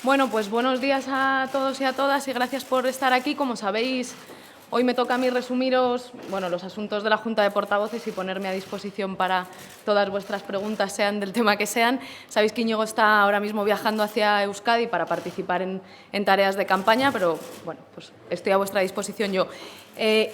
Bueno, pues buenos días a todos y a todas y gracias por estar aquí. Como sabéis, hoy me toca a mí resumiros los asuntos de la Junta de Portavoces y ponerme a disposición para todas vuestras preguntas, sean del tema que sean. Sabéis que Íñigo está ahora mismo viajando hacia Euskadi para participar en tareas de campaña, pero bueno, pues estoy a vuestra disposición yo.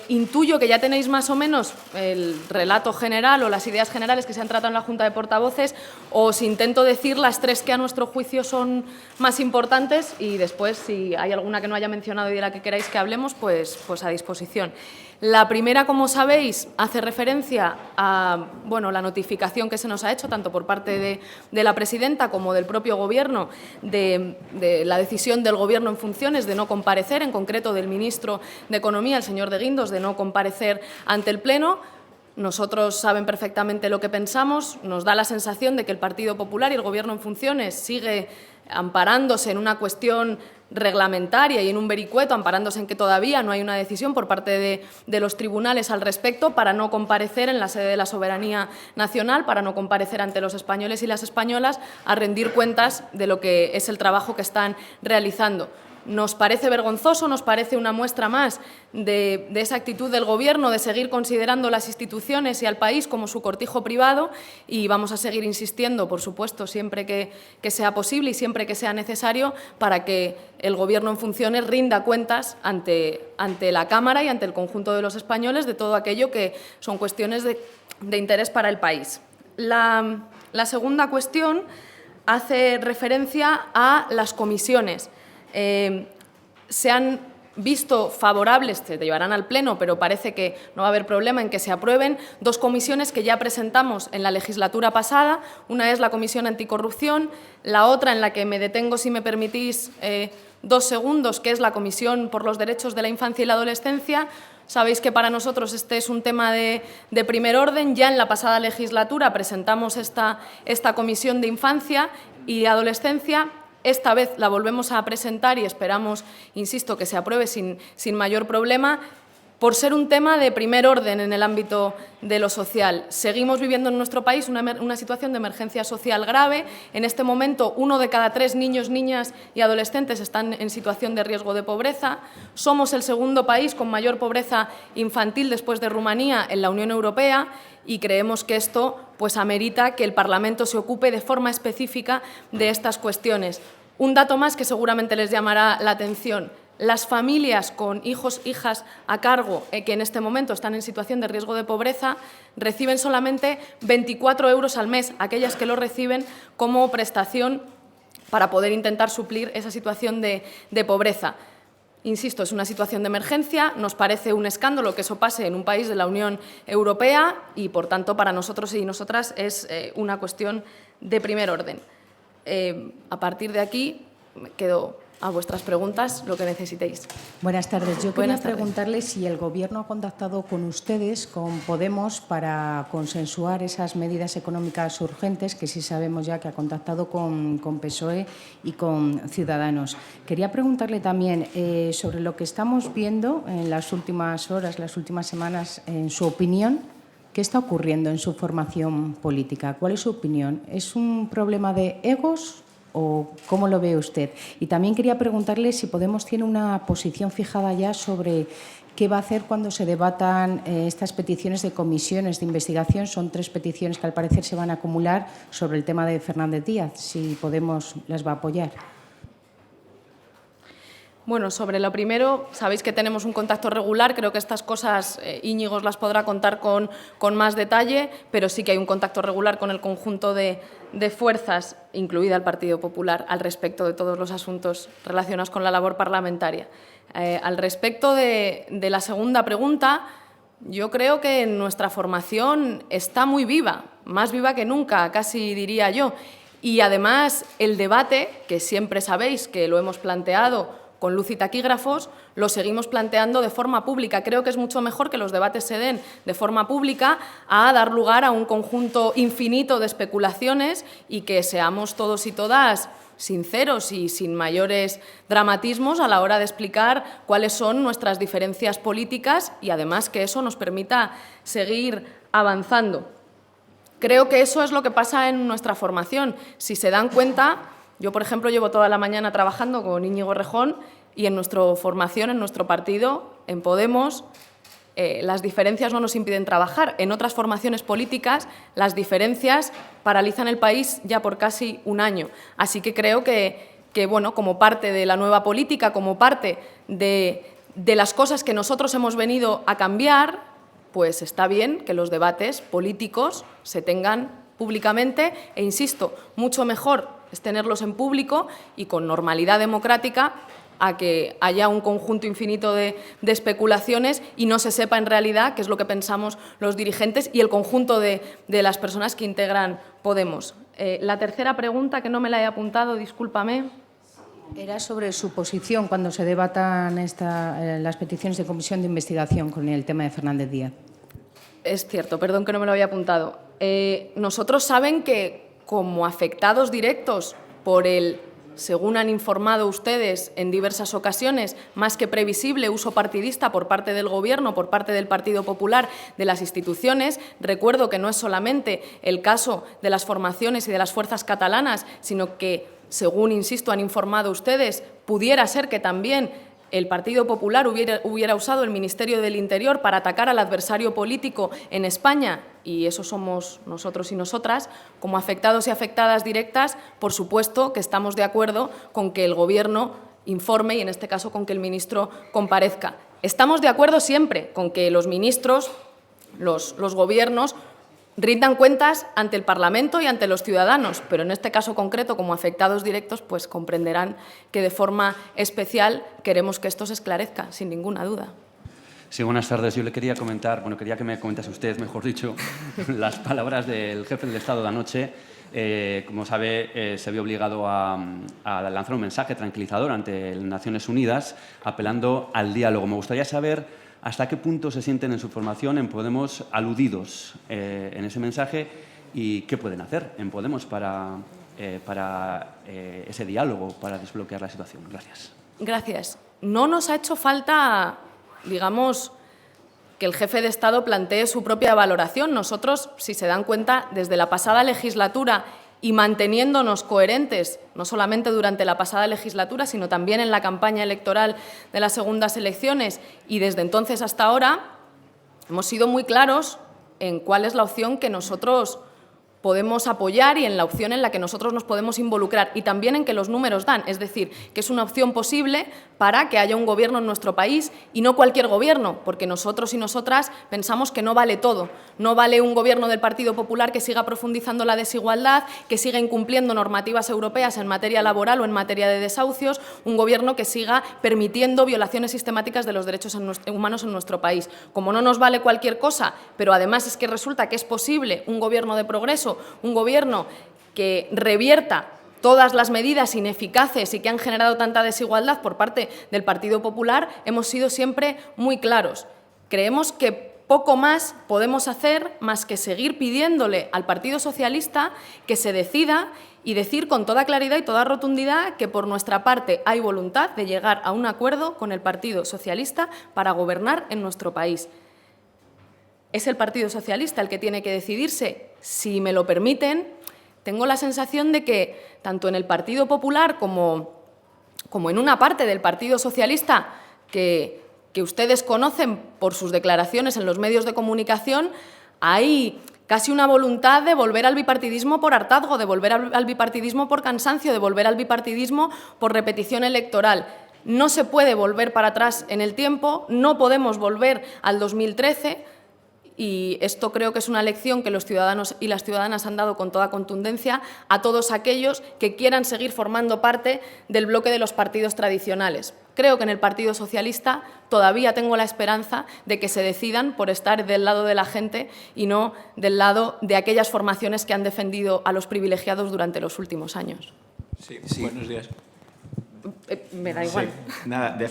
Intuyo que ya tenéis más o menos el relato general o las ideas generales que se han tratado en la Junta de Portavoces. Os intento decir las tres que a nuestro juicio son más importantes y después, si hay alguna que no haya mencionado y de la que queráis que hablemos, pues a disposición. La primera, como sabéis, hace referencia a la notificación que se nos ha hecho, tanto por parte de la presidenta como del propio Gobierno, de la decisión del Gobierno en funciones de no comparecer, en concreto del ministro de Economía, el señor de Guindos, de no comparecer ante el Pleno. Nosotros saben perfectamente lo que pensamos. Nos da la sensación de que el Partido Popular y el Gobierno en funciones sigue amparándose en una cuestión reglamentaria y en un vericueto, amparándose en que todavía no hay una decisión por parte de los tribunales al respecto para no comparecer en la sede de la soberanía nacional, para no comparecer ante los españoles y las españolas a rendir cuentas de lo que es el trabajo que están realizando. Nos parece vergonzoso, nos parece una muestra más de esa actitud del Gobierno de seguir considerando las instituciones y al país como su cortijo privado y vamos a seguir insistiendo, por supuesto, siempre que sea posible y siempre que sea necesario para que el Gobierno en funciones rinda cuentas ante la Cámara y ante el conjunto de los españoles de todo aquello que son cuestiones de interés para el país. La segunda cuestión hace referencia a las comisiones. Se han visto favorables, se llevarán al Pleno, pero parece que no va a haber problema en que se aprueben dos comisiones que ya presentamos en la legislatura pasada. Una es la Comisión Anticorrupción, la otra, en la que me detengo, si me permitís, 2 segundos, que es la Comisión por los Derechos de la Infancia y la Adolescencia. Sabéis que para nosotros este es un tema de primer orden. Ya en la pasada legislatura presentamos esta Comisión de Infancia y Adolescencia. Esta vez la volvemos a presentar y esperamos, insisto, que se apruebe sin mayor problema, por ser un tema de primer orden en el ámbito de lo social. Seguimos viviendo en nuestro país una situación de emergencia social grave. En este momento, 1 de cada 3 niños, niñas y adolescentes están en situación de riesgo de pobreza. Somos el segundo país con mayor pobreza infantil después de Rumanía en la Unión Europea y creemos que esto amerita que el Parlamento se ocupe de forma específica de estas cuestiones. Un dato más que seguramente les llamará la atención. Las familias con hijos, hijas a cargo, que en este momento están en situación de riesgo de pobreza, reciben solamente 24 euros al mes, aquellas que lo reciben como prestación para poder intentar suplir esa situación de pobreza. Insisto, es una situación de emergencia, nos parece un escándalo que eso pase en un país de la Unión Europea y, por tanto, para nosotros y nosotras es una cuestión de primer orden. A partir de aquí, me quedo a vuestras preguntas, lo que necesitéis. Buenas tardes. Yo quería preguntarle si el Gobierno ha contactado con ustedes, con Podemos, para consensuar esas medidas económicas urgentes, que sí sabemos ya que ha contactado con PSOE y con Ciudadanos. Quería preguntarle también sobre lo que estamos viendo en las últimas horas, las últimas semanas, en su opinión. ¿Qué está ocurriendo en su formación política? ¿Cuál es su opinión? ¿Es un problema de egos o cómo lo ve usted? Y también quería preguntarle si Podemos tiene una posición fijada ya sobre qué va a hacer cuando se debatan estas peticiones de comisiones de investigación. Son 3 peticiones que al parecer se van a acumular sobre el tema de Fernández Díaz. Si Podemos las va a apoyar. Bueno, sobre lo primero, sabéis que tenemos un contacto regular. Creo que estas cosas Íñigo os las podrá contar con más detalle, pero sí que hay un contacto regular con el conjunto de fuerzas, incluida el Partido Popular, al respecto de todos los asuntos relacionados con la labor parlamentaria. Al respecto de la segunda pregunta, yo creo que nuestra formación está muy viva, más viva que nunca, casi diría yo. Y además el debate, que siempre sabéis que lo hemos planteado con luz y taquígrafos, lo seguimos planteando de forma pública. Creo que es mucho mejor que los debates se den de forma pública a dar lugar a un conjunto infinito de especulaciones y que seamos todos y todas sinceros y sin mayores dramatismos a la hora de explicar cuáles son nuestras diferencias políticas y además que eso nos permita seguir avanzando. Creo que eso es lo que pasa en nuestra formación. Si se dan cuenta, Yo, por ejemplo, llevo toda la mañana trabajando con Íñigo Errejón y en nuestra formación, en nuestro partido, en Podemos, las diferencias no nos impiden trabajar. En otras formaciones políticas, las diferencias paralizan el país ya por casi un año. Así que creo que bueno, como parte de la nueva política, como parte de las cosas que nosotros hemos venido a cambiar, pues está bien que los debates políticos se tengan públicamente e, insisto, mucho mejor es tenerlos en público y con normalidad democrática a que haya un conjunto infinito de especulaciones y no se sepa en realidad qué es lo que pensamos los dirigentes y el conjunto de las personas que integran Podemos. La tercera pregunta, que no me la he apuntado, discúlpame. Era sobre su posición cuando se debatan las peticiones de comisión de investigación con el tema de Fernández Díaz. Es cierto, perdón que no me lo había apuntado. Nosotros saben que como afectados directos por el, según han informado ustedes en diversas ocasiones, más que previsible uso partidista por parte del Gobierno, por parte del Partido Popular, de las instituciones. Recuerdo que no es solamente el caso de las formaciones y de las fuerzas catalanas, sino que, según, insisto, han informado ustedes, pudiera ser que también el Partido Popular hubiera usado el Ministerio del Interior para atacar al adversario político en España, y eso somos nosotros y nosotras. Como afectados y afectadas directas, por supuesto que estamos de acuerdo con que el Gobierno informe y, en este caso, con que el ministro comparezca. Estamos de acuerdo siempre con que los ministros, los Gobiernos, rindan cuentas ante el Parlamento y ante los ciudadanos, pero en este caso concreto, como afectados directos, pues comprenderán que de forma especial queremos que esto se esclarezca, sin ninguna duda. Sí, buenas tardes. Yo le quería comentar, bueno, quería que me comentase usted, mejor dicho, las palabras del jefe del Estado de anoche. Como sabe, se vio obligado a lanzar un mensaje tranquilizador ante Naciones Unidas, apelando al diálogo. Me gustaría saber hasta qué punto se sienten en su formación, en Podemos, aludidos en ese mensaje y qué pueden hacer en Podemos para ese diálogo, para desbloquear la situación. Gracias. Gracias. No nos ha hecho falta, digamos, que el jefe de Estado plantee su propia valoración. Nosotros, si se dan cuenta, desde la pasada legislatura y manteniéndonos coherentes, no solamente durante la pasada legislatura, sino también en la campaña electoral de las segundas elecciones, y desde entonces hasta ahora, hemos sido muy claros en cuál es la opción que nosotros podemos apoyar y en la opción en la que nosotros nos podemos involucrar, y también en que los números dan, es decir, que es una opción posible para que haya un Gobierno en nuestro país, y no cualquier Gobierno, porque nosotros y nosotras pensamos que no vale todo. No vale un Gobierno del Partido Popular que siga profundizando la desigualdad, que siga incumpliendo normativas europeas en materia laboral o en materia de desahucios, un Gobierno que siga permitiendo violaciones sistemáticas de los derechos humanos en nuestro país. Como no nos vale cualquier cosa, pero además es que resulta que es posible un Gobierno de progreso, un Gobierno que revierta todas las medidas ineficaces y que han generado tanta desigualdad por parte del Partido Popular, hemos sido siempre muy claros. Creemos que poco más podemos hacer más que seguir pidiéndole al Partido Socialista que se decida y decir con toda claridad y toda rotundidad que por nuestra parte hay voluntad de llegar a un acuerdo con el Partido Socialista para gobernar en nuestro país. Es el Partido Socialista el que tiene que decidirse. Si me lo permiten, tengo la sensación de que tanto en el Partido Popular como en una parte del Partido Socialista que ustedes conocen por sus declaraciones en los medios de comunicación, hay casi una voluntad de volver al bipartidismo por hartazgo, de volver al bipartidismo por cansancio, de volver al bipartidismo por repetición electoral. No se puede volver para atrás en el tiempo, no podemos volver al 2013, y esto creo que es una lección que los ciudadanos y las ciudadanas han dado con toda contundencia a todos aquellos que quieran seguir formando parte del bloque de los partidos tradicionales. Creo que en el Partido Socialista todavía tengo la esperanza de que se decidan por estar del lado de la gente y no del lado de aquellas formaciones que han defendido a los privilegiados durante los últimos años. Sí. Buenos días. Me da igual. Sí. Nada, de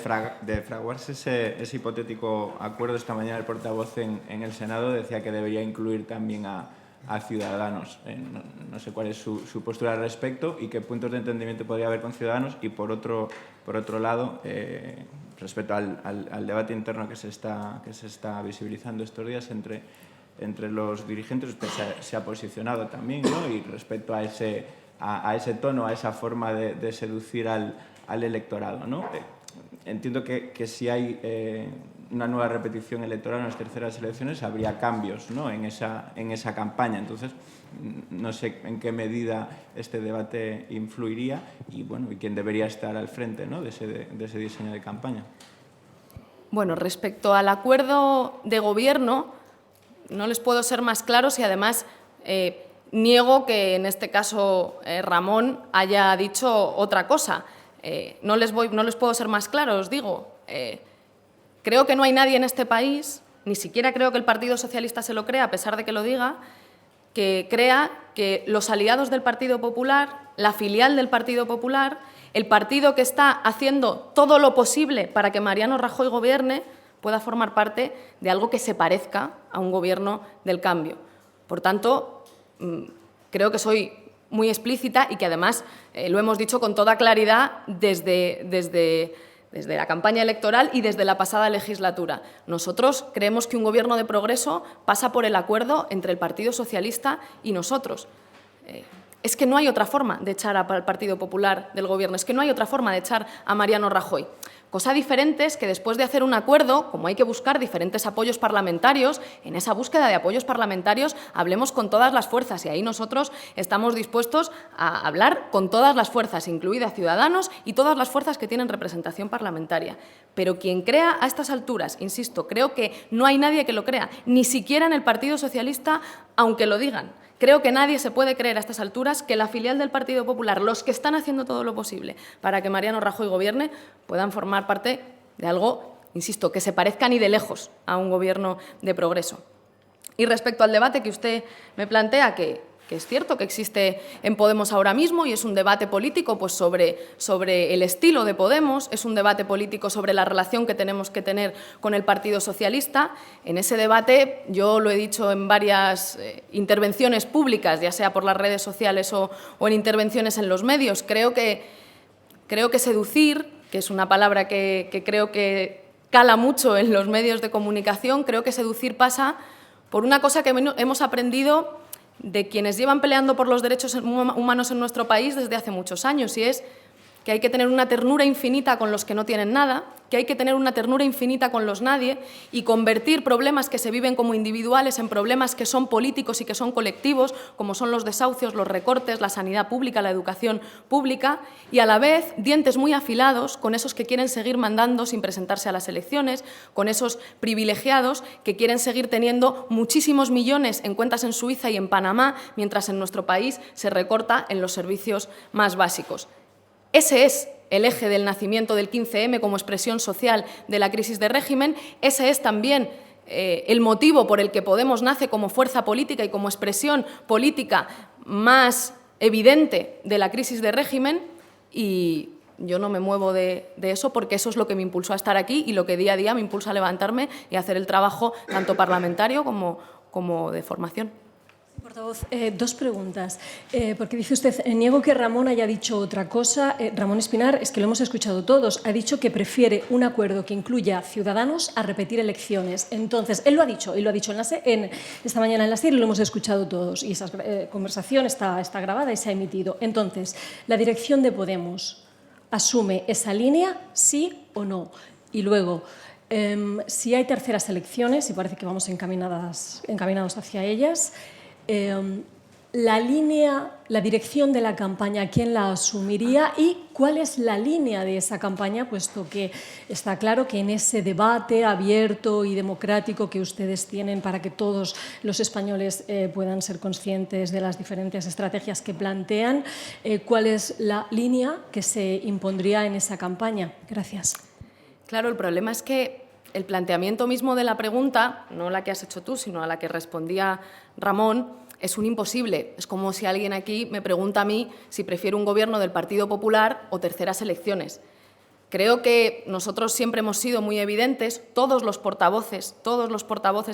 fraguarse ese hipotético acuerdo esta mañana, el portavoz en el Senado decía que debería incluir también a Ciudadanos. No sé cuál es su postura al respecto y qué puntos de entendimiento podría haber con Ciudadanos. Y por otro lado, respecto al debate interno que se está visibilizando estos días entre los dirigentes, usted se ha posicionado también, ¿no? Y respecto a ese a ese tono, a esa forma de seducir al electorado, ¿no? Entiendo que si hay una nueva repetición electoral en las terceras elecciones habría cambios, ¿no?, en esa campaña. Entonces, no sé en qué medida este debate influiría y quién debería estar al frente, ¿no?, de ese diseño de campaña. Bueno, respecto al acuerdo de gobierno, no les puedo ser más claros y además niego que en este caso Ramón haya dicho otra cosa. No les puedo ser más claro, os digo. Creo que no hay nadie en este país, ni siquiera creo que el Partido Socialista se lo crea, a pesar de que lo diga, que crea que los aliados del Partido Popular, la filial del Partido Popular, el partido que está haciendo todo lo posible para que Mariano Rajoy gobierne, pueda formar parte de algo que se parezca a un gobierno del cambio. Por tanto, creo que soy muy explícita y que además lo hemos dicho con toda claridad desde la campaña electoral y desde la pasada legislatura. Nosotros creemos que un gobierno de progreso pasa por el acuerdo entre el Partido Socialista y nosotros. Es que no hay otra forma de echar al Partido Popular del Gobierno, es que no hay otra forma de echar a Mariano Rajoy. Cosa diferente es que después de hacer un acuerdo, como hay que buscar diferentes apoyos parlamentarios, en esa búsqueda de apoyos parlamentarios hablemos con todas las fuerzas y ahí nosotros estamos dispuestos a hablar con todas las fuerzas, incluidas Ciudadanos y todas las fuerzas que tienen representación parlamentaria. Pero quien crea a estas alturas, insisto, creo que no hay nadie que lo crea, ni siquiera en el Partido Socialista, aunque lo digan. Creo que nadie se puede creer a estas alturas que la filial del Partido Popular, los que están haciendo todo lo posible para que Mariano Rajoy gobierne, puedan formar parte de algo, insisto, que se parezca ni de lejos a un gobierno de progreso. Y respecto al debate que usted me plantea, que es cierto que existe en Podemos ahora mismo y es un debate político pues, sobre el estilo de Podemos, es un debate político sobre la relación que tenemos que tener con el Partido Socialista. En ese debate, yo lo he dicho en varias intervenciones públicas, ya sea por las redes sociales o en intervenciones en los medios, creo que seducir, que es una palabra que creo que cala mucho en los medios de comunicación, creo que seducir pasa por una cosa que hemos aprendido de quienes llevan peleando por los derechos humanos en nuestro país desde hace muchos años, y es que hay que tener una ternura infinita con los que no tienen nada, que hay que tener una ternura infinita con los nadie y convertir problemas que se viven como individuales en problemas que son políticos y que son colectivos, como son los desahucios, los recortes, la sanidad pública, la educación pública, y a la vez dientes muy afilados con esos que quieren seguir mandando sin presentarse a las elecciones, con esos privilegiados que quieren seguir teniendo muchísimos millones en cuentas en Suiza y en Panamá, mientras en nuestro país se recorta en los servicios más básicos. Ese es el eje del nacimiento del 15M como expresión social de la crisis de régimen. Ese es también el motivo por el que Podemos nace como fuerza política y como expresión política más evidente de la crisis de régimen. Y yo no me muevo de eso porque eso es lo que me impulsó a estar aquí y lo que día a día me impulsa a levantarme y a hacer el trabajo tanto parlamentario como de formación. Portavoz, dos preguntas, porque dice usted, niego que Ramón haya dicho otra cosa. Ramón Espinar, es que lo hemos escuchado todos, ha dicho que prefiere un acuerdo que incluya Ciudadanos a repetir elecciones. Entonces, él lo ha dicho, y lo ha dicho esta mañana en la SER y lo hemos escuchado todos, y esa conversación está grabada y se ha emitido. Entonces, ¿la dirección de Podemos asume esa línea, sí o no? Y luego, si hay terceras elecciones, y parece que vamos encaminados hacia ellas, la dirección de la campaña, ¿quién la asumiría y cuál es la línea de esa campaña? Puesto que está claro que en ese debate abierto y democrático que ustedes tienen para que todos los españoles puedan ser conscientes de las diferentes estrategias que plantean, ¿cuál es la línea que se impondría en esa campaña? Gracias. Claro, el problema es que el planteamiento mismo de la pregunta, no la que has hecho tú, sino a la que respondía Ramón, es un imposible. Es como si alguien aquí me pregunta a mí si prefiero un gobierno del Partido Popular o terceras elecciones. Creo que nosotros siempre hemos sido muy evidentes, todos los portavoces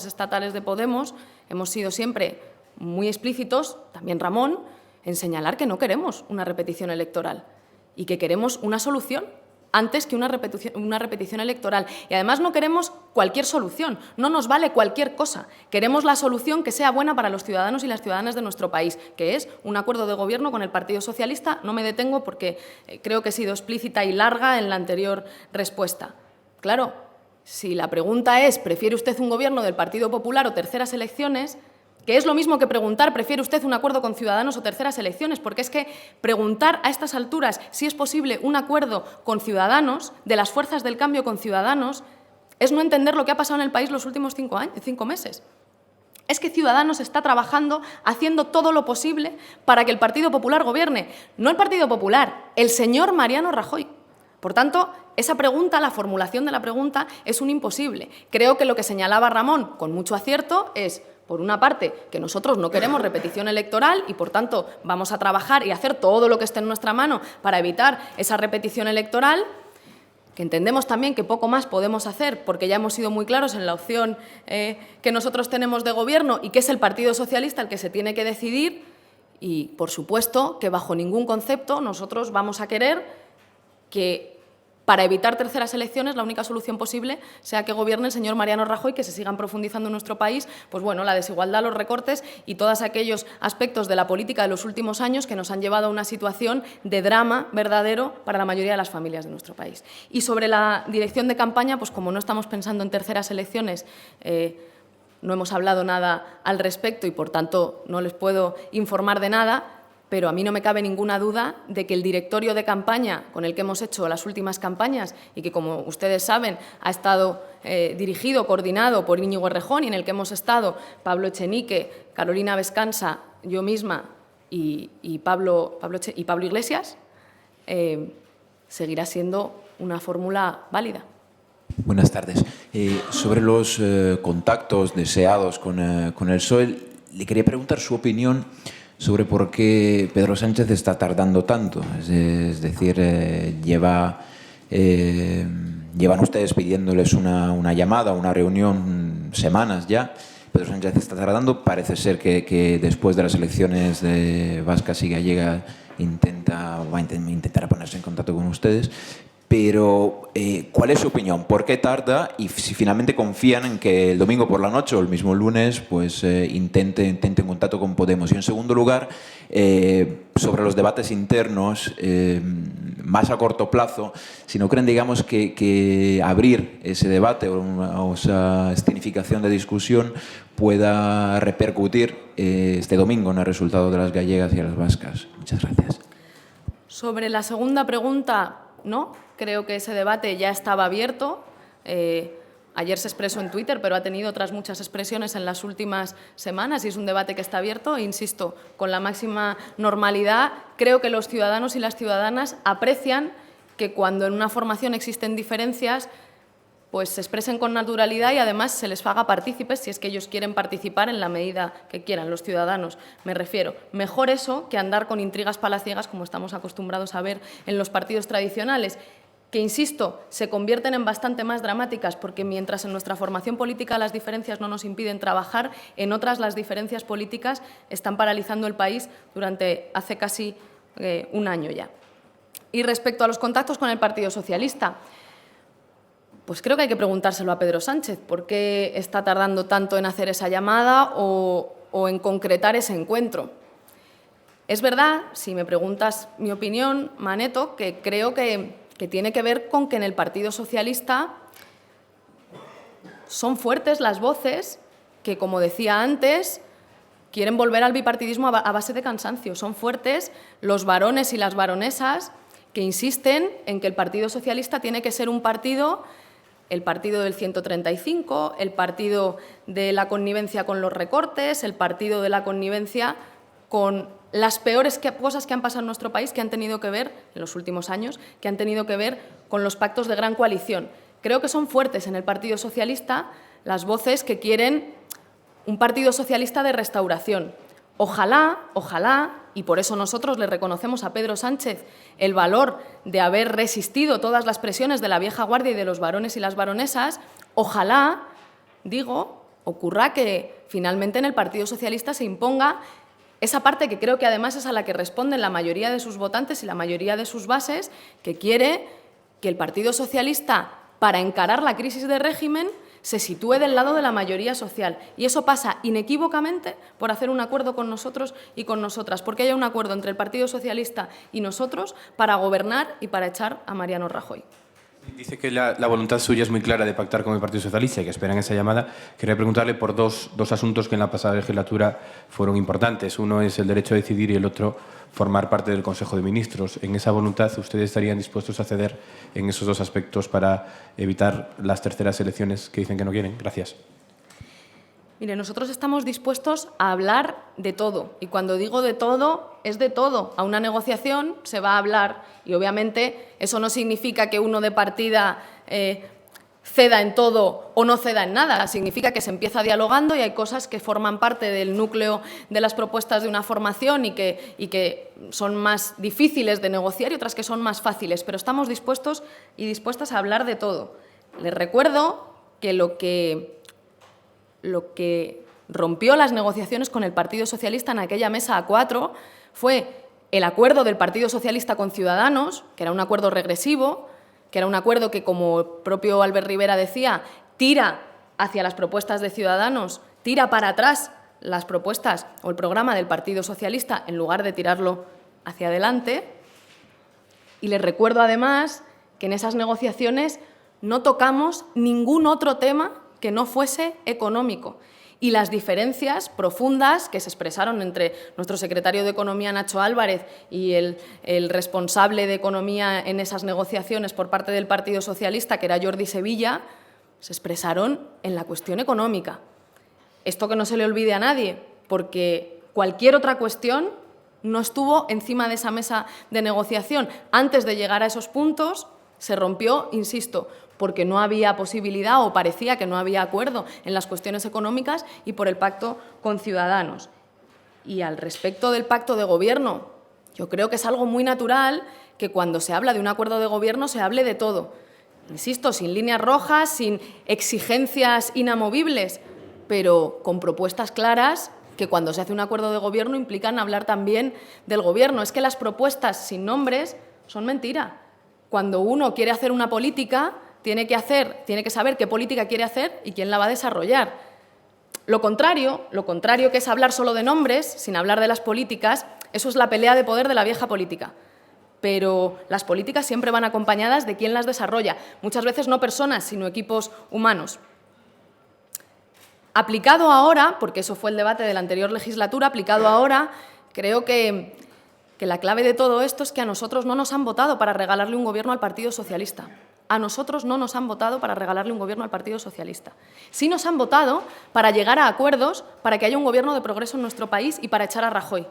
estatales de Podemos, hemos sido siempre muy explícitos, también Ramón, en señalar que no queremos una repetición electoral y que queremos una solución antes que una repetición electoral. Y además no queremos cualquier solución, no nos vale cualquier cosa. Queremos la solución que sea buena para los ciudadanos y las ciudadanas de nuestro país, que es un acuerdo de gobierno con el Partido Socialista. No me detengo porque creo que he sido explícita y larga en la anterior respuesta. Claro, si la pregunta es ¿prefiere usted un gobierno del Partido Popular o terceras elecciones?, que es lo mismo que preguntar ¿prefiere usted un acuerdo con Ciudadanos o terceras elecciones? Porque es que preguntar a estas alturas si es posible un acuerdo con Ciudadanos, de las fuerzas del cambio con Ciudadanos, es no entender lo que ha pasado en el país los últimos 5 meses. Es que Ciudadanos está trabajando, haciendo todo lo posible para que el Partido Popular gobierne. No el Partido Popular, el señor Mariano Rajoy. Por tanto, esa pregunta, la formulación de la pregunta, es un imposible. Creo que lo que señalaba Ramón, con mucho acierto, es, por una parte, que nosotros no queremos repetición electoral y, por tanto, vamos a trabajar y hacer todo lo que esté en nuestra mano para evitar esa repetición electoral, que entendemos también que poco más podemos hacer porque ya hemos sido muy claros en la opción que nosotros tenemos de gobierno y que es el Partido Socialista el que se tiene que decidir y, por supuesto, que bajo ningún concepto nosotros vamos a querer que para evitar terceras elecciones la única solución posible sea que gobierne el señor Mariano Rajoy, que se sigan profundizando en nuestro país, pues bueno, la desigualdad, los recortes y todos aquellos aspectos de la política de los últimos años que nos han llevado a una situación de drama verdadero para la mayoría de las familias de nuestro país. Y sobre la dirección de campaña, pues como no estamos pensando en terceras elecciones, no hemos hablado nada al respecto y, por tanto, no les puedo informar de nada, pero a mí no me cabe ninguna duda de que el directorio de campaña con el que hemos hecho las últimas campañas y que, como ustedes saben, ha estado dirigido, coordinado por Íñigo Errejón y en el que hemos estado Pablo Echenique, Carolina Vescansa, yo misma y Pablo Iglesias, seguirá siendo una fórmula válida. Buenas tardes. Sobre los contactos deseados con el PSOE, le quería preguntar su opinión sobre por qué Pedro Sánchez está tardando tanto. Es decir, llevan ustedes pidiéndoles una llamada, una reunión semanas ya. Pedro Sánchez está tardando. Parece ser que después de las elecciones vascas y gallegas va a intentar ponerse en contacto con ustedes. Pero, ¿cuál es su opinión? ¿Por qué tarda? Y si finalmente confían en que el domingo por la noche o el mismo lunes pues intente en contacto con Podemos. Y en segundo lugar, sobre los debates internos, más a corto plazo, si no creen, digamos, que abrir ese debate o esa escenificación de discusión pueda repercutir este domingo en el resultado de las gallegas y las vascas. Muchas gracias. Sobre la segunda pregunta, no, creo que ese debate ya estaba abierto. Ayer se expresó en Twitter, pero ha tenido otras muchas expresiones en las últimas semanas y es un debate que está abierto, e insisto, con la máxima normalidad. Creo que los ciudadanos y las ciudadanas aprecian que cuando en una formación existen diferencias, pues se expresen con naturalidad y además se les haga partícipes si es que ellos quieren participar en la medida que quieran, los ciudadanos, me refiero. Mejor eso que andar con intrigas palaciegas como estamos acostumbrados a ver en los partidos tradicionales, que, insisto, se convierten en bastante más dramáticas porque mientras en nuestra formación política las diferencias no nos impiden trabajar, en otras las diferencias políticas están paralizando el país durante hace casi un año ya. Y respecto a los contactos con el Partido Socialista, pues creo que hay que preguntárselo a Pedro Sánchez por qué está tardando tanto en hacer esa llamada o en concretar ese encuentro. Es verdad, si me preguntas mi opinión, Maneto, que creo que tiene que ver con que en el Partido Socialista son fuertes las voces que, como decía antes, quieren volver al bipartidismo a base de cansancio. Son fuertes los varones y las baronesas que insisten en que el Partido Socialista tiene que ser un partido, el partido del 135, el partido de la connivencia con los recortes, el partido de la connivencia con las peores cosas que han pasado en nuestro país, que han tenido que ver, en los últimos años, que han tenido que ver con los pactos de gran coalición. Creo que son fuertes en el Partido Socialista las voces que quieren un Partido Socialista de restauración. Ojalá, y por eso nosotros le reconocemos a Pedro Sánchez el valor de haber resistido todas las presiones de la vieja guardia y de los varones y las baronesas, ojalá, digo, ocurra que finalmente en el Partido Socialista se imponga esa parte que creo que además es a la que responden la mayoría de sus votantes y la mayoría de sus bases, que quiere que el Partido Socialista, para encarar la crisis de régimen, se sitúe del lado de la mayoría social. Y eso pasa inequívocamente por hacer un acuerdo con nosotros y con nosotras, porque haya un acuerdo entre el Partido Socialista y nosotros para gobernar y para echar a Mariano Rajoy. Dice que la voluntad suya es muy clara de pactar con el Partido Socialista y que esperan esa llamada. Quería preguntarle por dos asuntos que en la pasada legislatura fueron importantes. Uno es el derecho a decidir y el otro formar parte del Consejo de Ministros. En esa voluntad, ¿ustedes estarían dispuestos a ceder en esos dos aspectos para evitar las terceras elecciones que dicen que no quieren? Gracias. Mire, nosotros estamos dispuestos a hablar de todo. Y cuando digo de todo, es de todo. A una negociación se va a hablar y, obviamente, eso no significa que uno de partida ceda en todo o no ceda en nada. Significa que se empieza dialogando y hay cosas que forman parte del núcleo de las propuestas de una formación y que son más difíciles de negociar y otras que son más fáciles. Pero estamos dispuestos y dispuestas a hablar de todo. Les recuerdo que lo que rompió las negociaciones con el Partido Socialista en aquella mesa A4 fue el acuerdo del Partido Socialista con Ciudadanos, que era un acuerdo regresivo, que era un acuerdo que, como el propio Albert Rivera decía, tira hacia las propuestas de Ciudadanos, tira para atrás las propuestas o el programa del Partido Socialista en lugar de tirarlo hacia adelante. Y les recuerdo, además, que en esas negociaciones no tocamos ningún otro tema que no fuese económico. Y las diferencias profundas que se expresaron entre nuestro secretario de Economía, Nacho Álvarez, y el responsable de Economía en esas negociaciones por parte del Partido Socialista, que era Jordi Sevilla, se expresaron en la cuestión económica. Esto que no se le olvide a nadie, porque cualquier otra cuestión no estuvo encima de esa mesa de negociación. Antes de llegar a esos puntos, se rompió, insisto, porque no había posibilidad o parecía que no había acuerdo en las cuestiones económicas y por el pacto con Ciudadanos. Y al respecto del pacto de gobierno, yo creo que es algo muy natural que cuando se habla de un acuerdo de gobierno se hable de todo. Insisto, sin líneas rojas, sin exigencias inamovibles, pero con propuestas claras que cuando se hace un acuerdo de gobierno implican hablar también del gobierno. Es que las propuestas sin nombres son mentira. Cuando uno quiere hacer una política, tiene que saber qué política quiere hacer y quién la va a desarrollar. Lo contrario que es hablar solo de nombres, sin hablar de las políticas, eso es la pelea de poder de la vieja política. Pero las políticas siempre van acompañadas de quién las desarrolla. Muchas veces no personas, sino equipos humanos. Aplicado ahora, porque eso fue el debate de la anterior legislatura, aplicado ahora, creo que la clave de todo esto es que a nosotros no nos han votado para regalarle un gobierno al Partido Socialista. A nosotros no nos han votado para regalarle un gobierno al Partido Socialista. Sí nos han votado para llegar a acuerdos para que haya un gobierno de progreso en nuestro país y para echar a Rajoy.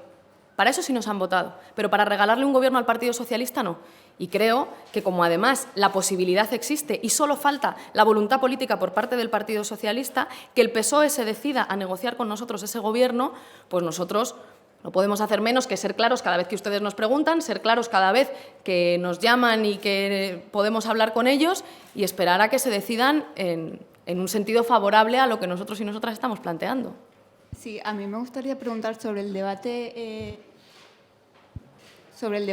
Para eso sí nos han votado, pero para regalarle un gobierno al Partido Socialista no. Y creo que como además la posibilidad existe y solo falta la voluntad política por parte del Partido Socialista, que el PSOE se decida a negociar con nosotros ese gobierno, pues nosotros no podemos hacer menos que ser claros cada vez que ustedes nos preguntan, ser claros cada vez que nos llaman y que podemos hablar con ellos y esperar a que se decidan en un sentido favorable a lo que nosotros y nosotras estamos planteando. Sí, a mí me gustaría preguntar sobre el debate interno. ¿Sobre el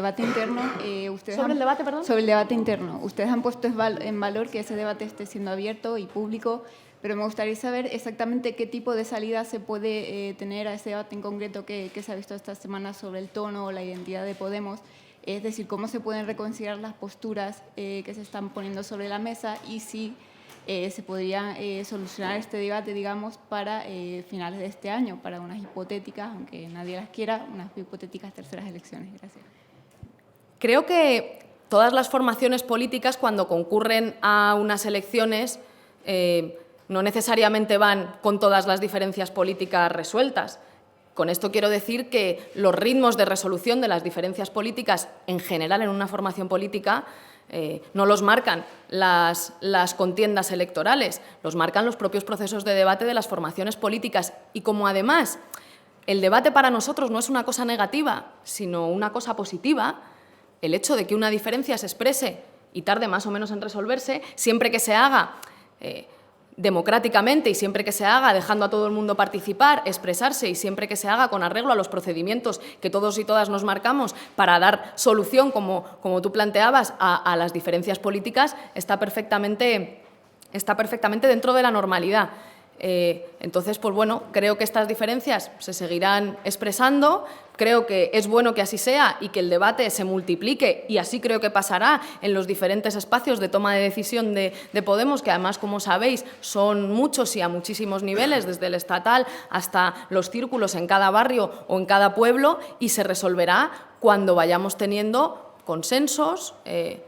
debate, perdón? Sobre el debate interno. Ustedes han puesto en valor que ese debate esté siendo abierto y público, pero me gustaría saber exactamente qué tipo de salida se puede tener a ese debate en concreto que se ha visto esta semana sobre el tono o la identidad de Podemos. Es decir, cómo se pueden reconciliar las posturas que se están poniendo sobre la mesa y si se podría solucionar este debate, digamos, para finales de este año, para unas hipotéticas, aunque nadie las quiera, unas hipotéticas terceras elecciones. Gracias. Creo que todas las formaciones políticas, cuando concurren a unas elecciones, no necesariamente van con todas las diferencias políticas resueltas. Con esto quiero decir que los ritmos de resolución de las diferencias políticas en general en una formación política no los marcan las contiendas electorales, los marcan los propios procesos de debate de las formaciones políticas. Y como además el debate para nosotros no es una cosa negativa, sino una cosa positiva, el hecho de que una diferencia se exprese y tarde más o menos en resolverse, siempre que se haga democráticamente y siempre que se haga dejando a todo el mundo participar, expresarse y siempre que se haga con arreglo a los procedimientos que todos y todas nos marcamos para dar solución, como tú planteabas, a las diferencias políticas, está perfectamente dentro de la normalidad. Entonces, pues bueno, creo que estas diferencias se seguirán expresando, creo que es bueno que así sea y que el debate se multiplique, y así creo que pasará en los diferentes espacios de toma de decisión de Podemos, que además, como sabéis, son muchos y a muchísimos niveles, desde el estatal hasta los círculos en cada barrio o en cada pueblo, y se resolverá cuando vayamos teniendo consensos,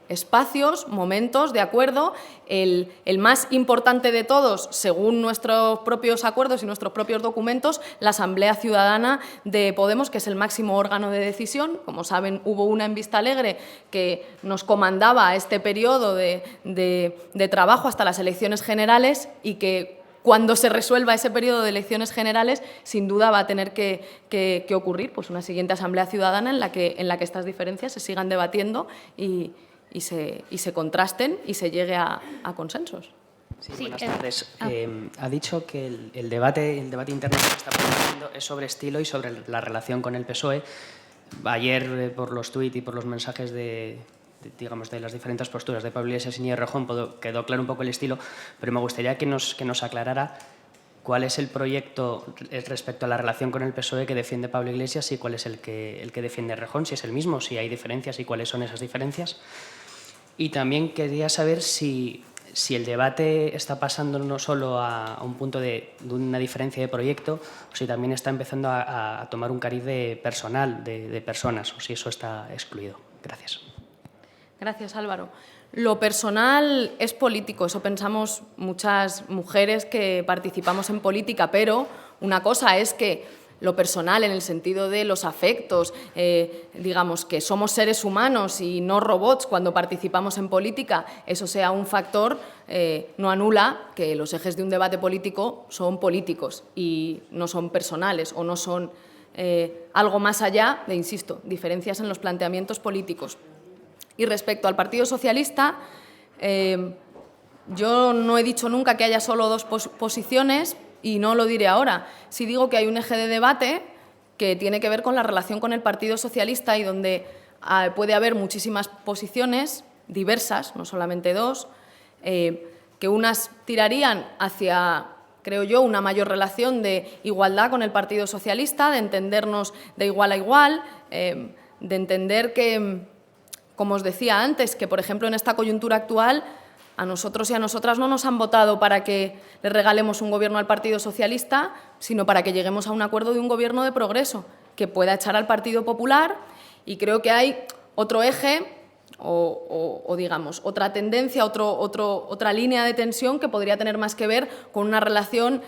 espacios, momentos de acuerdo. El más importante de todos, según nuestros propios acuerdos y nuestros propios documentos, la Asamblea Ciudadana de Podemos, que es el máximo órgano de decisión. Como saben, hubo una en Vistalegre que nos comandaba este periodo de trabajo hasta las elecciones generales, y que cuando se resuelva ese periodo de elecciones generales, sin duda va a tener que ocurrir pues una siguiente Asamblea Ciudadana en la que estas diferencias se sigan debatiendo y se contrasten y se llegue a consensos. Sí, buenas tardes. Ha dicho que el debate interno que se está produciendo es sobre estilo y sobre la relación con el PSOE. Ayer, por los tuits y por los mensajes de las diferentes posturas de Pablo Iglesias y Nieves Rejón, quedó claro un poco el estilo, pero me gustaría que nos aclarara cuál es el proyecto respecto a la relación con el PSOE que defiende Pablo Iglesias y cuál es el que defiende Rejón, si es el mismo, si hay diferencias y cuáles son esas diferencias. Y también quería saber si el debate está pasando no solo a un punto de una diferencia de proyecto, o si también está empezando a tomar un cariz de personal, de personas, o si eso está excluido. Gracias. Gracias, Álvaro. Lo personal es político, eso pensamos muchas mujeres que participamos en política, pero una cosa es que lo personal, en el sentido de los afectos, digamos que somos seres humanos y no robots cuando participamos en política, eso sea un factor, no anula que los ejes de un debate político son políticos y no son personales o no son algo más allá de, insisto, diferencias en los planteamientos políticos. Y respecto al Partido Socialista, yo no he dicho nunca que haya solo dos posiciones y no lo diré ahora. Sí digo que hay un eje de debate que tiene que ver con la relación con el Partido Socialista y donde puede haber muchísimas posiciones diversas, no solamente dos, que unas tirarían hacia, creo yo, una mayor relación de igualdad con el Partido Socialista, de entendernos de igual a igual, de entender que, como os decía antes, que, por ejemplo, en esta coyuntura actual, a nosotros y a nosotras no nos han votado para que le regalemos un gobierno al Partido Socialista, sino para que lleguemos a un acuerdo de un gobierno de progreso que pueda echar al Partido Popular. Y creo que hay otro eje o digamos, otra tendencia, otra línea de tensión que podría tener más que ver con una relación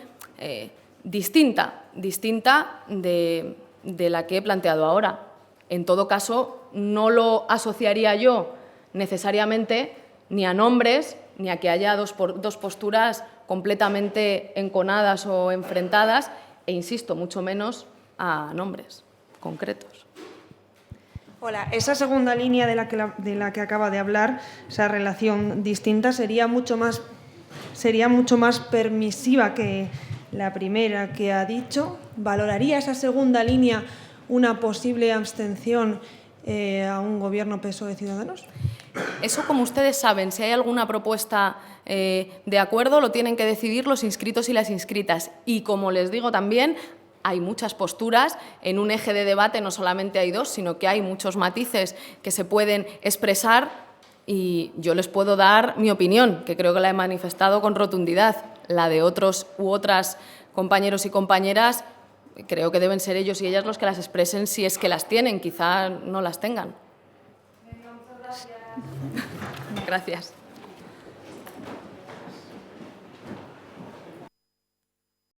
distinta de la que he planteado ahora. En todo caso, no lo asociaría yo necesariamente ni a nombres, ni a que haya dos posturas completamente enconadas o enfrentadas, e insisto, mucho menos a nombres concretos. Hola, esa segunda línea de la que acaba de hablar, esa relación distinta, sería mucho más permisiva que la primera que ha dicho. ¿Valoraría esa segunda línea una posible abstención a un gobierno PSOE Ciudadanos? Eso, como ustedes saben, si hay alguna propuesta de acuerdo, lo tienen que decidir los inscritos y las inscritas. Y, como les digo también, hay muchas posturas. En un eje de debate no solamente hay dos, sino que hay muchos matices que se pueden expresar, y yo les puedo dar mi opinión, que creo que la he manifestado con rotundidad. La de otros u otras compañeros y compañeras, creo que deben ser ellos y ellas los que las expresen, si es que las tienen, quizá no las tengan. Gracias.